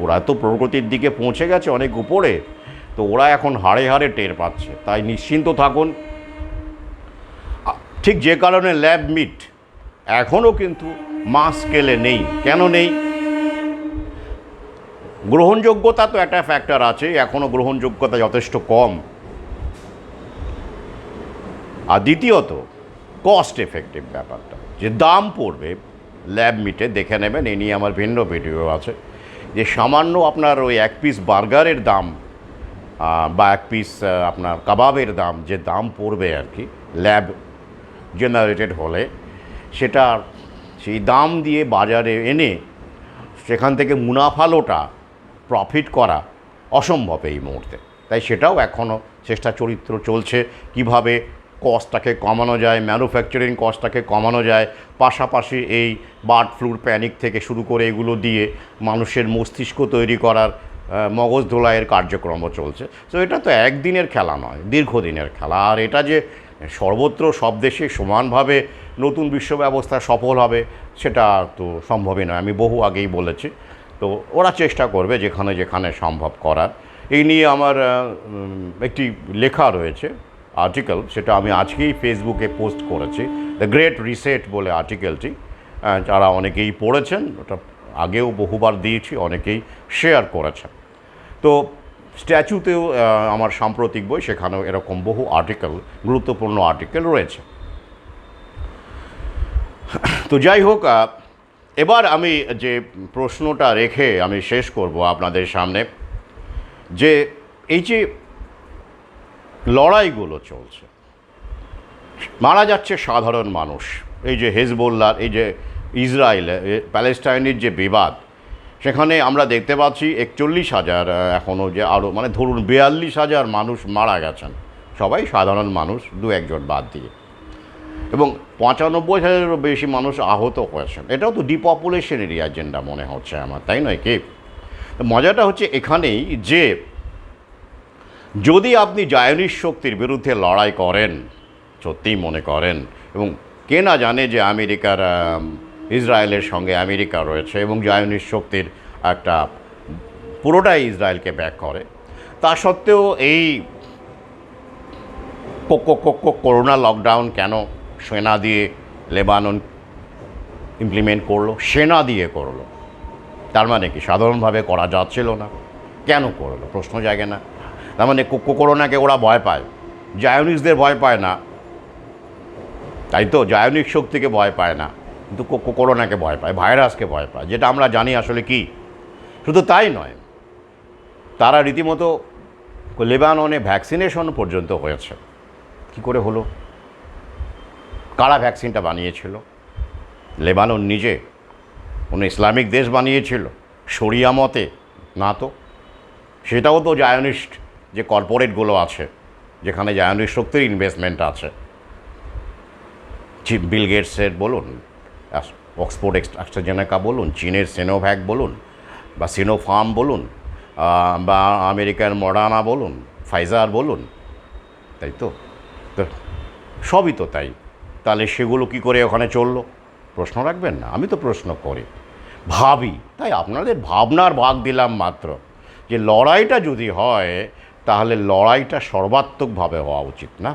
[SPEAKER 1] ওরা তো প্রগতির দিকে পৌঁছে গেছে অনেক উপরে, তো ওরা এখন হাড়ে হাড়ে টের পাচ্ছে। তাই নিশ্চিন্ত থাকুন। ঠিক যে কারণে ল্যাব মিট এখনও কিন্তু মাস স্কেলে নেই। কেন নেই? গ্রহণযোগ্যতা তো একটা ফ্যাক্টর আছে, এখনও গ্রহণযোগ্যতা যথেষ্ট কম। আর দ্বিতীয়ত কস্ট এফেক্টিভ ব্যাপারটা, যে দাম পড়বে ল্যাব মিটে, দেখে নেবেন, এই নিয়ে আমার ভিন্ন ভিডিও আছে, যে সামান্য আপনার ওই এক পিস বার্গারের দাম বা এক পিস আপনার কাবাবের দাম, যে দাম পড়বে আর কি ল্যাব জেনারেটেড হলে, সেটা সেই দাম দিয়ে বাজারে এনে সেখান থেকে মুনাফা লোটা, প্রফিট করা অসম্ভব এই মুহূর্তে। তাই সেটাও এখনও চেষ্টা চরিত্র চলছে, কিভাবে কস্টটাকে কমানো যায়, ম্যানুফ্যাকচারিং কস্টটাকে কমানো যায়। পাশাপাশি এই বার্ড ফ্লুর প্যানিক থেকে শুরু করে এগুলো দিয়ে মানুষের মস্তিষ্ক তৈরি করার মগজ ধোলাইয়ের কার্যক্রমও চলছে। তো এটা তো একদিনের খেলা নয়, দীর্ঘদিনের খেলা। আর এটা যে সর্বত্র সব দেশে সমানভাবে নতুন বিশ্ব ব্যবস্থা সফল হবে, সেটা তো সম্ভবই নয়। আমি বহু আগেই বলেছি। তো ওরা চেষ্টা করবে যেখানে যেখানে সম্ভব করার। এই নিয়ে আমার একটি লেখা রয়েছে, আর্টিকেল, সেটা আমি আজকেই ফেসবুকে পোস্ট করেছি, দ্য গ্রেট রিসেট বলে আর্টিকেলটি। যারা অনেকেই পড়েছেন, ওটা আগেও বহুবার দিয়েছি, অনেকেই শেয়ার করেছেন। তো স্ট্যাচুতেও আমার সাম্প্রতিক বই, সেখানেও এরকম বহু আর্টিকেল, গুরুত্বপূর্ণ আর্টিকেল রয়েছে। তো যাই হোক, এবার আমি যে প্রশ্নটা রেখে আমি শেষ করব আপনাদের সামনে, যে এই যে লড়াইগুলো চলছে, মারা যাচ্ছে সাধারণ মানুষ, এই যে হেজবোল্লাহ, এই যে ইসরায়েল প্যালেস্টাইনের যে বিবাদ, সেখানে আমরা দেখতে পাচ্ছি 41,000 এখনও যে আরও, মানে ধরুন 42,000 মানুষ মারা গেছেন, সবাই সাধারণ মানুষ, দু একজন বাদ দিয়ে, এবং 95,000-এরও বেশি মানুষ আহত হয়েছেন। এটাও তো ডিপপুলেশনেরই এজেন্ডা মনে হচ্ছে আমার, তাই নয় কি? মজাটা হচ্ছে এখানেই যে যদি আপনি জায়নিস্ট শক্তির বিরুদ্ধে লড়াই করেন, সত্যিই মনে করেন, এবং কে না জানে যে আমেরিকার, ইসরায়েলের সঙ্গে আমেরিকা রয়েছে এবং জায়নিস্ট শক্তির একটা পুরোটাই ইসরায়েলকে ব্যাক করে, তা সত্ত্বেও এই করোনা লকডাউন কেন সেনা দিয়ে লেবানন ইমপ্লিমেন্ট করলো? সেনা দিয়ে করলো, তার মানে কি সাধারণভাবে করা যাচ্ছিল না? কেন করলো প্রশ্ন জাগে না? তার মানে করোনাকে ওরা ভয় পায়, জায়নিস্টদের ভয় পায় না, তাই তো? জায়নিক শক্তিকে ভয় পায় না, কিন্তু করোনাকে ভয় পায়, ভাইরাসকে ভয় পায়, যেটা আমরা জানি আসলে কি। শুধু তাই নয়, তারা রীতিমতো লেবাননে ভ্যাকসিনেশন পর্যন্ত হয়েছে। কি করে হলো? কারা ভ্যাকসিনটা বানিয়েছিল? লেবানন নিজে? কোনো ইসলামিক দেশ বানিয়েছিল শরিয়া মতে? না তো, সেটাও তো জায়নিস্ট যে কর্পোরেটগুলো আছে, যেখানে জায়নিস্ট শক্তির ইনভেস্টমেন্ট আছে, বিল গেটসের বলুন, অক্সফোর্ড অ্যাস্ট্রাজেনেকা বলুন, চীনের সিনোভ্যাক বলুন, বা সিনোফার্ম বলুন, বা আমেরিকার মডার্না বলুন, ফাইজার বলুন, তাই তো? তো সবই তো তাই। তাহলে সেগুলো কি করে ওখানে চললো? প্রশ্ন রাখবেন না? আমি তো প্রশ্ন করি, ভাবি, তাই আপনাদের ভাবনার ভাগ দিলাম মাত্র, যে লড়াইটা যদি হয় তাহলে লড়াইটা সর্বাত্মকভাবে হওয়া উচিত না?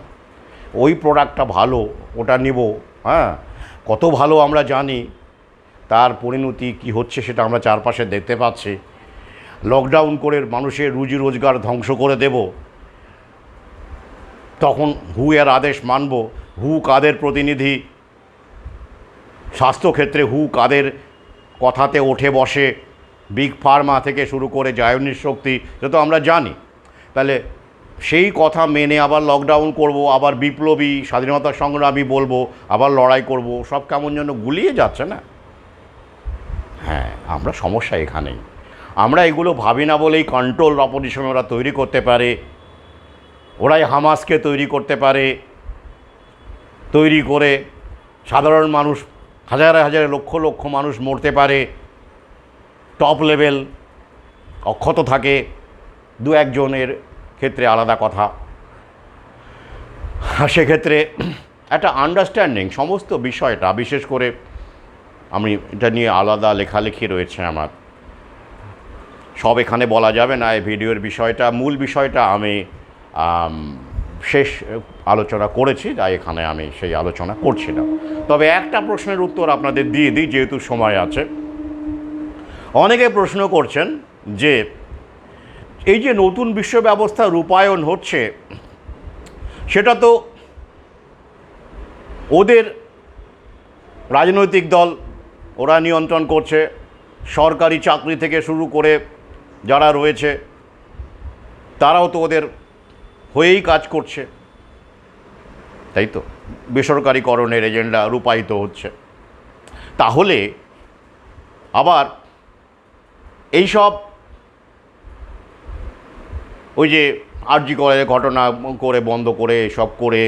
[SPEAKER 1] ওই প্রোডাক্টটা ভালো, ওটা নিব, হ্যাঁ, কত ভালো আমরা জানি, তার পরিণতি কি হচ্ছে সেটা আমরা চারপাশে দেখতে পাচ্ছি। লকডাউন করে মানুষের রুজি রোজগার ধ্বংস করে দেব, তখন হু এর আদেশ মানব? হু কাদের প্রতিনিধি? স্বাস্থ্যক্ষেত্রে হু কাদের কথাতে ওঠে বসে? বিগ ফার্মা থেকে শুরু করে জায়নিস্ট শক্তি, যত আমরা জানি। তাহলে সেই কথা মেনে আবার লকডাউন করব, আবার বিপ্লবী স্বাধীনতা সংগ্রামী বলবো, আবার লড়াই করব, সব কেমন যেন গুলিয়ে যাচ্ছে না? হ্যাঁ, আমরা সমস্যা এখানেই। আমরা এগুলো ভাবি না বলেই কন্ট্রোল অপোজিশন ওরা তৈরি করতে পারে, ওরাই হামাসকে তৈরি করতে পারে, তৈরি করে সাধারণ মানুষ, হাজারে হাজারে লক্ষ লক্ষ মানুষ মরতে পারে, টপ লেভেল অক্ষত থাকে, দু একজনের ক্ষেত্রে আলাদা কথা। সেক্ষেত্রে একটা আন্ডারস্ট্যান্ডিং সমস্ত বিষয়টা, বিশেষ করে আমি এটা নিয়ে আলাদা লেখালেখি রয়েছে আমার, সব এখানে বলা যাবে না। এই ভিডিওর বিষয়টা, মূল বিষয়টা আমি শেষ আলোচনা করেছি, তাই এখানে আমি সেই আলোচনা করছি না। তবে একটা প্রশ্নের উত্তর আপনাদের দিয়ে দিই, যেহেতু সময় আছে। অনেকে প্রশ্ন করছেন যে এই যে নতুন বিশ্ব ব্যবস্থা রূপায়ণ হচ্ছে, সেটা তো ওদের রাজনৈতিক দল ওরা নিয়ন্ত্রণ করছে, সরকারি চাকরি থেকে শুরু করে যারা রয়েছে তারাও তো ওদের হয়েই কাজ করছে, তাই তো? বেসরকারিকরণের এজেন্ডা রূপায়িত হচ্ছে। তাহলে আবার এইসব ওই যে আরজি কলেজে ঘটনা করে বন্ধ করে সব করে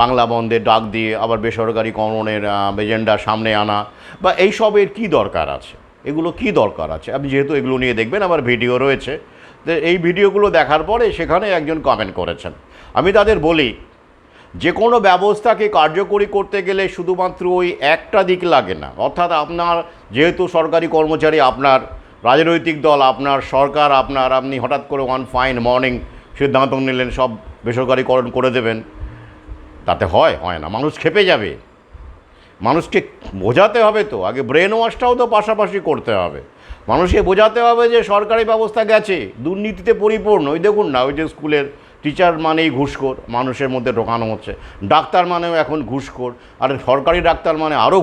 [SPEAKER 1] বাংলা বন্ধের ডাক দিয়ে আবার বেসরকারিকরণের এজেন্ডা সামনে আনা, বা এইসবের কি দরকার আছে? এগুলো কি দরকার আছে? আপনি যেহেতু এগুলো নিয়ে দেখবেন, আমার ভিডিও রয়েছে, এই ভিডিওগুলো দেখার পরে সেখানে একজন কমেন্ট করেছেন। আমি তাদের বলি, যে কোনো ব্যবস্থাকে কার্যকরী করতে গেলে শুধুমাত্র ওই একটা দিক লাগে না। অর্থাৎ আপনার যেহেতু সরকারি কর্মচারী, আপনার রাজনৈতিক দল আপনার, সরকার আপনার, আপনি হঠাৎ করে ওয়ান ফাইন মর্নিং সিদ্ধান্ত নিলেন সব বেসরকারিকরণ করে দেবেন। তাতে হয় না, মানুষ ক্ষেপে যাবে। মানুষকে বোঝাতে হবে তো, আগে ব্রেন ওয়াশটাও তো পাশাপাশি করতে হবে। মানুষকে বোঝাতে হবে যে সরকারি ব্যবস্থা গেছে, দুর্নীতিতে পরিপূর্ণ। ওই দেখুন না, ওই যে স্কুলের টিচার মানেই ঘুষখোর, মানুষের মধ্যে ঢোকানো হচ্ছে। ডাক্তার মানেও এখন ঘুষখোর, আর সরকারি ডাক্তার মানে আরও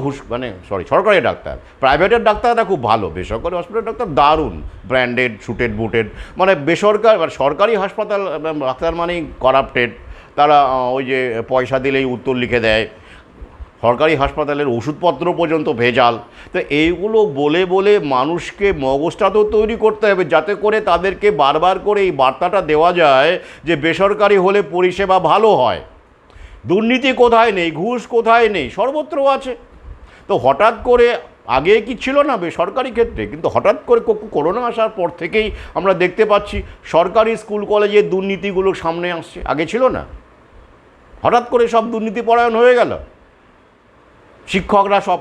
[SPEAKER 1] সরকারি ডাক্তার। প্রাইভেটের ডাক্তাররা খুব ভালো, বেসরকারি হসপিটালের ডাক্তার দারুণ, ব্র্যান্ডেড, শুটেড বুটেড। মানে সরকারি হাসপাতাল ডাক্তার মানেই করাপ্টেড। তারা ওই যে পয়সা দিলেই উত্তর লিখে দেয়। সরকারি হাসপাতালের ওষুধপত্র পর্যন্ত ভেজাল। তো এইগুলো বলে বলে মানুষকে মগজটা তো তৈরি করতে হবে, যাতে করে তাদেরকে বারবার করে এই বার্তাটা দেওয়া যায় যে বেসরকারি হলে পরিষেবা ভালো হয়। দুর্নীতি কোথায় নেই, ঘুষ কোথায় নেই, সর্বত্র আছে। তো হঠাৎ করে আগে কি ছিল না বেসরকারি ক্ষেত্রে, কিন্তু হঠাৎ করে করোনা আসার পর থেকেই আমরা দেখতে পাচ্ছি সরকারি স্কুল কলেজের দুর্নীতিগুলো সামনে আসছে। আগে ছিল না, হঠাৎ করে সব দুর্নীতি পরায়ণ হয়ে গেল। শিক্ষকরা সব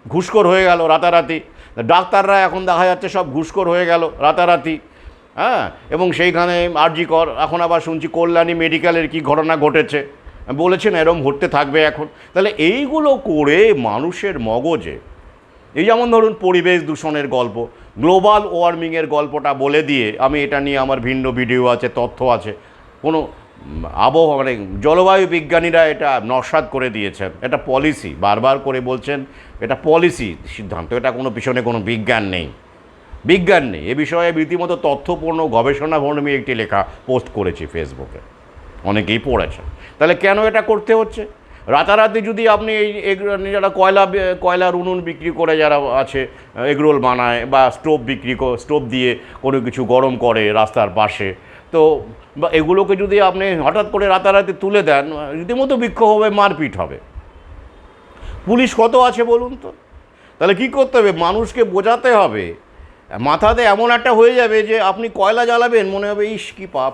[SPEAKER 1] ঘুষখোর হয়ে গেল রাতারাতি, ডাক্তাররা এখন দেখা যাচ্ছে সব ঘুষখোর হয়ে গেল রাতারাতি। হ্যাঁ, এবং সেইখানে আরজি কর, এখন আবার শুনছি কল্যাণী মেডিকেলের কি ঘটনা ঘটেছে, বলেছেন এরম ঘটতে থাকবে এখন। তাহলে এইগুলো করে মানুষের মগজে, এই যেমন ধরুন পরিবেশ দূষণের গল্প, গ্লোবাল ওয়ার্মিংয়ের গল্পটা বলে দিয়ে, আমি এটা নিয়ে আমার ভিন্ন ভিডিও আছে, তথ্য আছে, কোনো আবহাওয়া মানে জলবায়ু বিজ্ঞানীরা এটা নস্যাৎ করে দিয়েছেন। এটা পলিসি, বারবার করে বলছেন এটা পলিসি সিদ্ধান্ত, এটা কোনো পিছনে কোনো বিজ্ঞান নেই। এ বিষয়ে রীতিমতো তথ্যপূর্ণ গবেষণাধর্মী একটি লেখা পোস্ট করেছি ফেসবুকে, অনেকেই পড়েছেন। তাহলে কেন এটা করতে হচ্ছে? রাতারাতি যদি আপনি এই যারা কয়লার উনুন বিক্রি করে যারা আছে, এগরোল বানায় বা স্টোভ দিয়ে কোনো কিছু গরম করে রাস্তার পাশে, তো বা এগুলোকে যদি আপনি হঠাৎ করে রাতারাতি তুলে দেন, রীতিমতো বিক্ষোভ হবে, মারপিট হবে। পুলিশ কত আছে বলুন তো? তাহলে কী করতে হবে? মানুষকে বোঝাতে হবে। মাথাতে এমন একটা হয়ে যাবে যে আপনি কয়লা জ্বালাবেন, মনে হবে ইস কী পাপ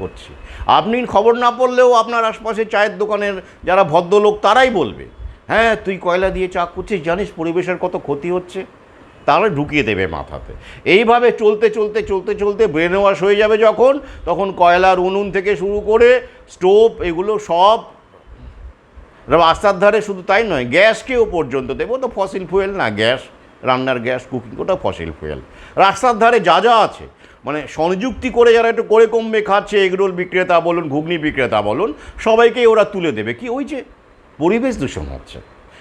[SPEAKER 1] করছি। আপনি খবর না পড়লেও আপনার আশপাশে চায়ের দোকানের যারা ভদ্রলোক তারাই বলবে, হ্যাঁ তুই কয়লা দিয়ে চা করছিস, জানিস পরিবেশের কত ক্ষতি হচ্ছে। তাহলে ঢুকিয়ে দেবে মাথাতে। এইভাবে চলতে ব্রেন ওয়াশ হয়ে যাবে যখন, তখন কয়লার উনুন থেকে শুরু করে স্টোভ এগুলো সব রাস্তার ধারে, শুধু তাই নয় গ্যাসকেও পর্যন্ত দেবো, তো ফসিল ফুয়েল না, গ্যাস, রান্নার গ্যাস, কুকিং, ওটা ফসিল ফুয়েল। রাস্তার ধারে যা আছে মানে সংযুক্তি করে যারা একটু করে কমবে খাচ্ছে, এগরোল বিক্রেতা বলুন, ঘুগনি বিক্রেতা বলুন, সবাইকেই ওরা তুলে দেবে। কি ওই যে পরিবেশ দূষণ হচ্ছে,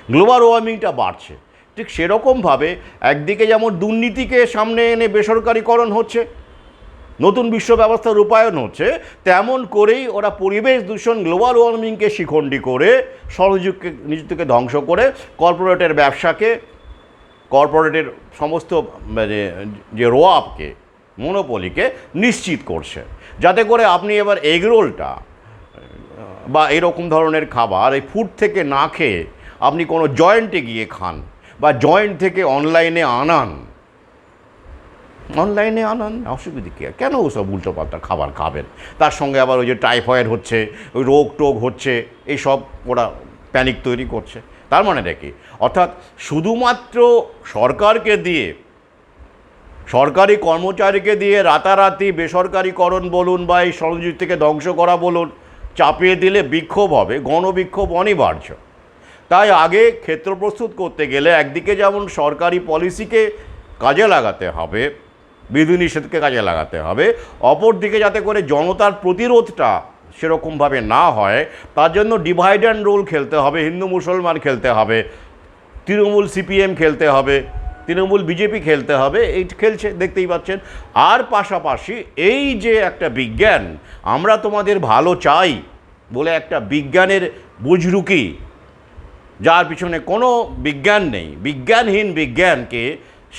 [SPEAKER 1] গ্লোবাল ওয়ার্মিংটা বাড়ছে। ঠিক সেরকমভাবে একদিকে যেমন দুর্নীতিকে সামনে এনে বেসরকারিকরণ হচ্ছে, নতুন বিশ্ব ব্যবস্থা রূপায়ণ হচ্ছে, তেমন করেই ওরা পরিবেশ দূষণ, গ্লোবাল ওয়ার্মিংকে শিখণ্ডী করে, সহযোগকে নিজ থেকে ধ্বংস করে, কর্পোরেটের ব্যবসাকে, কর্পোরেটের সমস্ত মানে যে রোয়াবকে, মনোপলিকে নিশ্চিত করছে, যাতে করে আপনি এবার এগরোলটা বা এরকম ধরনের খাবার এই ফুড থেকে না খেয়ে আপনি কোনো জয়েন্টে গিয়ে খান, বা জয়েন্ট থেকে অনলাইনে আনান, অসুবিধা কী? কেন ওসব উল্টোপাল্টা খাবার খাবেন? তার সঙ্গে আবার ওই যে টাইফয়েড হচ্ছে, ওই রোগ হচ্ছে, এইসব ওরা প্যানিক তৈরি করছে। তার মানে কি? অর্থাৎ শুধুমাত্র সরকারকে দিয়ে, সরকারি কর্মচারীকে দিয়ে রাতারাতি বেসরকারিকরণ বলুন বা এই সংযুক্তিকে ধ্বংস করা বলুন চাপিয়ে দিলে বিক্ষোভ হবে, গণবিক্ষোভ অনিবার্য। তাই আগে ক্ষেত্র প্রস্তুত করতে গেলে একদিকে যেমন সরকারি পলিসিকে কাজে লাগাতে হবে, বিধিনিষেধকে কাজে লাগাতে হবে, অপরদিকে যাতে করে জনতার প্রতিরোধটা সেরকমভাবে না হয় তার জন্য ডিভাইড অ্যান্ড রুল খেলতে হবে, হিন্দু মুসলমান খেলতে হবে, তৃণমূল সিপিএম খেলতে হবে, তৃণমূল বিজেপি খেলতে হবে, এই খেলছে দেখতেই পাচ্ছেন। আর পাশাপাশি এই যে একটা বিজ্ঞান, আমরা তোমাদের ভালো চাই বলে একটা বিজ্ঞানের বুজরুকি, যার পিছনে কোনো বিজ্ঞান নেই, বিজ্ঞানহীন বিজ্ঞানকে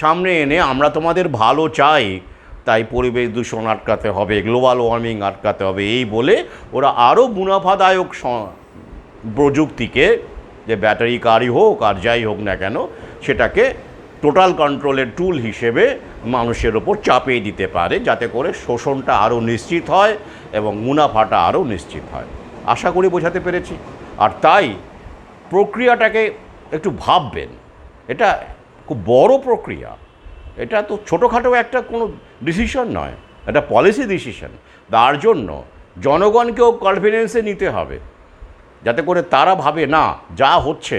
[SPEAKER 1] সামনে এনে আমরা তোমাদের ভালো চাই, তাই পরিবেশ দূষণ আটকাতে হবে, গ্লোবাল ওয়ার্মিং আটকাতে হবে, এই বলে ওরা আরও মুনাফাদায়ক প্রযুক্তিকে, যে ব্যাটারি কারই হোক আর যাই হোক না কেন, সেটাকে টোটাল কন্ট্রোলের টুল হিসেবে মানুষের ওপর চাপিয়ে দিতে পারে, যাতে করে শোষণটা আরও নিশ্চিত হয় এবং মুনাফাটা আরও নিশ্চিত হয়। আশা করি বোঝাতে পেরেছি। আর তাই প্রক্রিয়াটাকে একটু ভাববেন, এটা খুব বড় প্রক্রিয়া। এটা তো ছোটোখাটো একটা কোনো ডিসিশন নয়, এটা পলিসি ডিসিশন। তার জন্য জনগণকেও কনফিডেন্সে নিতে হবে, যাতে করে তারা ভাবে না যা হচ্ছে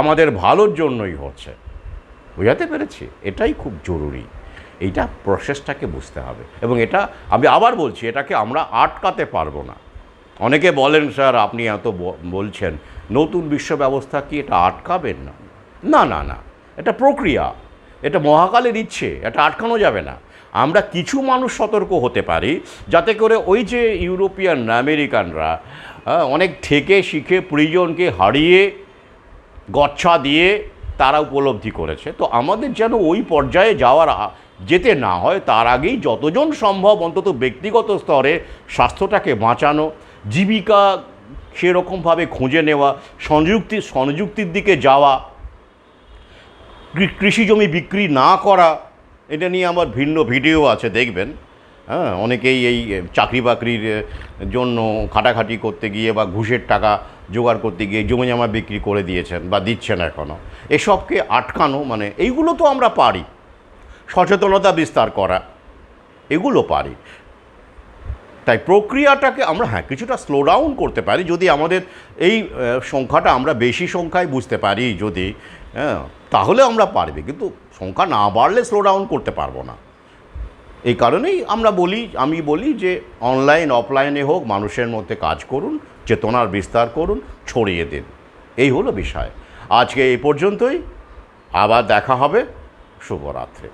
[SPEAKER 1] আমাদের ভালোর জন্যই হচ্ছে। বুঝাতে পেরেছি? এটাই খুব জরুরি, এইটা প্রসেসটাকে বুঝতে হবে। এবং এটা আমি আবার বলছি, এটাকে আমরা আটকাতে পারবো না। অনেকে বলেন স্যার আপনি এত বলছেন, নতুন বিশ্ব ব্যবস্থা কি এটা আটকাবেন? না না না না, এটা প্রক্রিয়া, এটা মহাকালের ইচ্ছে, এটা আটকানো যাবে না। আমরা কিছু মানুষ সতর্ক হতে পারি, যাতে করে ওই যে ইউরোপিয়ান আমেরিকানরা অনেক থেকে শিখে পরিজনকে হারিয়ে গচ্ছা দিয়ে তারা উপলব্ধি করেছে, তো আমাদের যেন ওই পর্যায়ে যেতে না হয়, তার আগেই যতজন সম্ভব অন্তত ব্যক্তিগত স্তরে স্বাস্থ্যটাকে বাঁচানো, জীবিকা সেরকমভাবে খুঁজে নেওয়া, সংযুক্তির দিকে যাওয়া, কৃষি জমি বিক্রি না করা। এটা নিয়ে আমার ভিন্ন ভিডিও আছে, দেখবেন। হ্যাঁ, অনেকেই এই চাকরি বাকরির জন্য খাটাখাটি করতে গিয়ে বা ঘুষের টাকা জোগাড় করতে গিয়ে জমি জমা বিক্রি করে দিয়েছেন বা দিচ্ছেন এখনও। এসবকে আটকানো, মানে এইগুলো তো আমরা পারি, সচেতনতা বিস্তার করা, এগুলো পারি। তাই প্রক্রিয়াটাকে আমরা কিছুটা স্লো ডাউন করতে পারি, যদি আমাদের এই সংখ্যাটা আমরা বেশি সংখ্যায় বুঝতে পারি, যদি তাহলে আমরা পারবে। কিন্তু সংখ্যা না বাড়লে স্লো ডাউন করতে পারবো না। এই কারণেই আমি বলি যে অনলাইন অফলাইনে হোক, মানুষের মধ্যে কাজ করুন, চেতনার বিস্তার করুন, ছড়িয়ে দিন। এই হলো বিষয়। আজকে এই পর্যন্তই, আবার দেখা হবে। শুভরাত্রি।